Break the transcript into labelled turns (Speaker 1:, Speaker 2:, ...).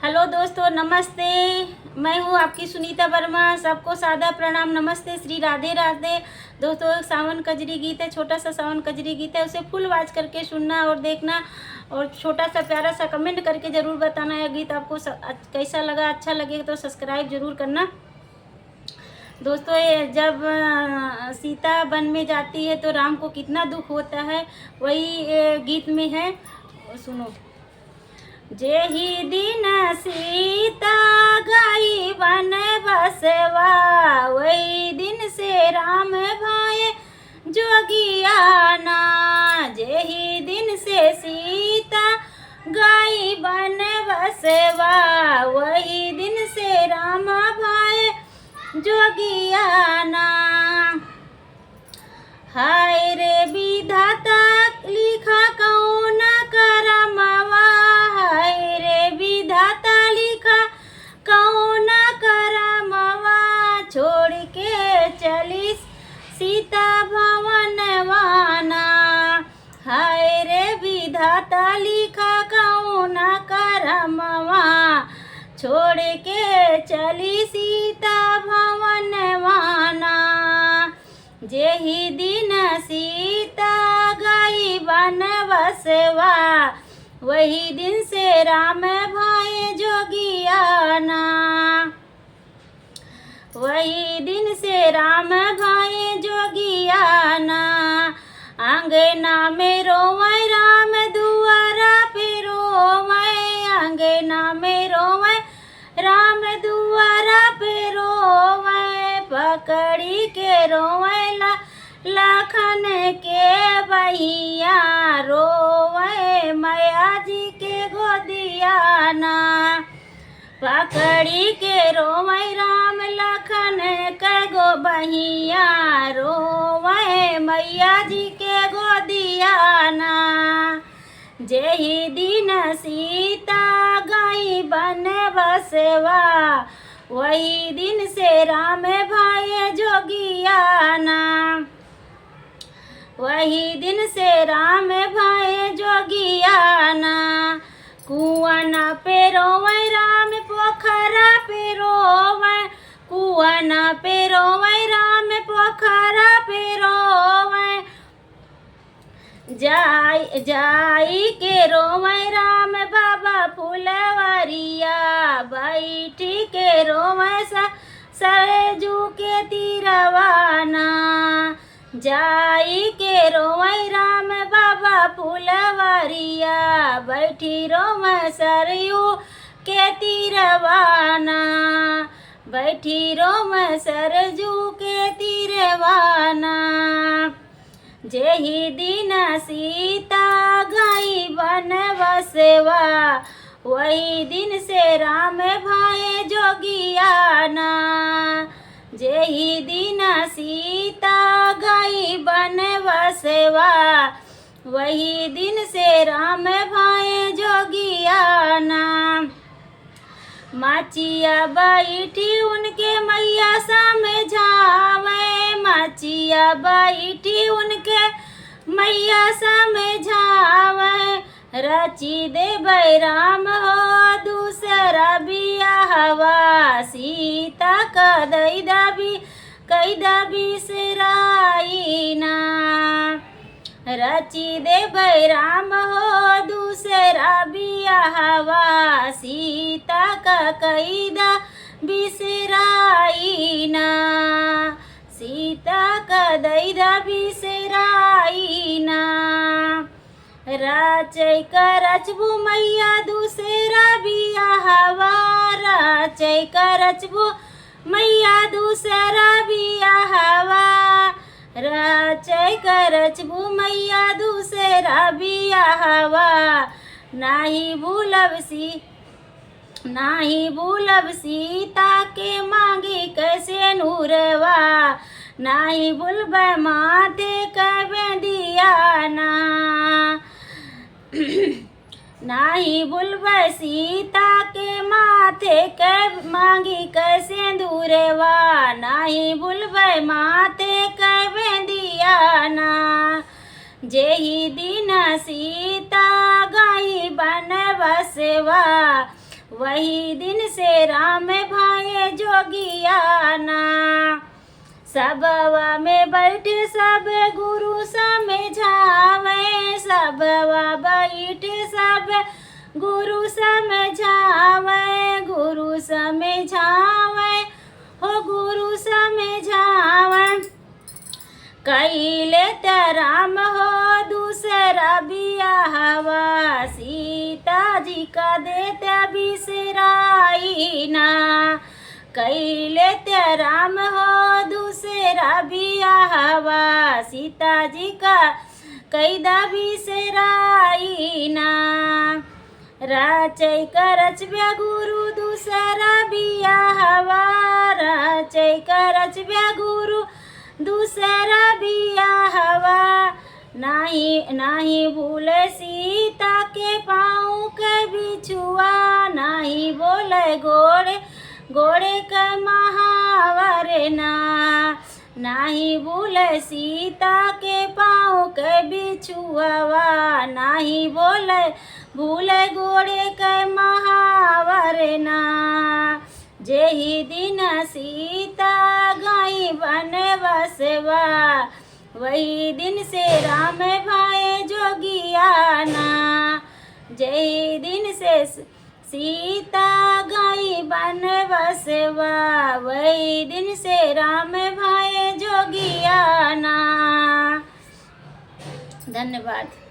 Speaker 1: Hello दोस्तों, नमस्ते। मैं हूँ आपकी सुनीता वर्मा। सबको सादा प्रणाम, नमस्ते, श्री राधे राधे। दोस्तों, एक सावन कजरी गीत है, छोटा सा सावन कजरी गीत है, उसे फुल आवाज करके सुनना और देखना और छोटा सा प्यारा सा कमेंट करके ज़रूर बताना यह गीत आपको कैसा लगा। अच्छा लगे तो सब्सक्राइब ज़रूर करना। दोस्तों, ये जब सीता वन में जाती है तो राम को कितना दुख होता है, वही गीत में है, सुनो। जेहि दिन सीता गई वन बसवा, वही दिन से राम भाई जोगियाना। जेहि दिन से सीता गई वन बसवा, वही दिन से राम भाई जोगियाना। हाय रे विधाता लिखा कौन करमवा, हाय रे विधाता लिखा कौन करमवा। छोड़ के चली सीता भवनवाना, हाय रे विधाता लिखा कौन करमवा। छोड़ के चली सीता भवनवाना। जेहि दिन सीता गई वन बसवा, वही दिन से राम भाई जोगियाना। वही दिन से राम भाई जोगियाना। अंगना में रोवे राम दुआरा पे रोवे, अंगना में रोवे राम दुआरा पे रोवे। पकड़ी के रोवे लखन के बहिया, रोवे मैया जी के गोदियाना। पकड़ी के रोवे राम लखन के गो बहिया, रोवे मैया जी के गोदियाना। जेहि दिन सीता गई वन बसवा, वही दिन से राम भाई जोगियाना। वही दिन से राम भाई जोगियाना। कुआना पे रोवे राम पोखरा पे रोवे, कुआना पे रोवे राम पोखरा पे रोवे। जाई के रोवे राम बाबा फुलवरिया, बैठी के रोवे सरजू के तीरवाना। जाई के रोवे राम बाबा फुलवरिया, बैठी रोवे सरयू के तीरवाना। बैठी रोवे सरजू के तीरवाना। जेहि दिन सीता गई वन बसवा, वही दिन से राम भाई जोगियाना। जेहि दिन सीता गई वन बसवा, वही दिन से राम भाई जोगियाना। माचिया बैठी उनके मैया समझावे, माचिया बैठी उनके मैया समझावे। रची देबै राम हो दूसरा बियाहवा, सीता कैदा बिसराइना। रची देबै राम हो दूसरा बियाहवा, सीता का कैदा बिसराइना। सीता का दैदा बिसराइना। राचै का रचबू मैया दूसरा बियाहवा, राचै का रचबू मैया दूसरा बियाहवा। राचै का रचबू मैया दूसरा बियाहवा। नाही भूलब सीता के मांगी कैसे नूरवा, नाही भूलबै माथे कबे दियाना। नाही भूलबै सीता के माथे के मांगी कैसे दूरवा, नाही भूलबै माथे कबे दियाना। जेहि दिन सीता गई बन बसवा, वही दिन से राम भाए जोगियाना। सबवा में बैठे सब गुरु समझावे, सबवा बैठे सब गुरु समझावे, गुरु समझावे हो गुरु समझावे। कैले राम हो दूसरा बियाहवा, सीता जी का देते बिसराई ना। कैले राम हो दूसरा बियाहवा, सीता जी का कैदा बिसराई ना। रचै करचब्या गुरु दूसरा बियाहवा, रचै करचब्या गुरु दूसरा बियाहवा। नाही भूले सीता के पाँव के बिछुआ, नाही बोले घोड़े घोड़े के महावर ना। नाही भूले सीता के पाँव के बिछुआ, नाही भूले घोड़े के महावर ना। जेहि दिन सीता गई बनवासवा, वही दिन से राम भाए जोगियाना। जेहि दिन से सीता गई बनवासवा, वही दिन से राम भाए जोगियाना। धन्यवाद।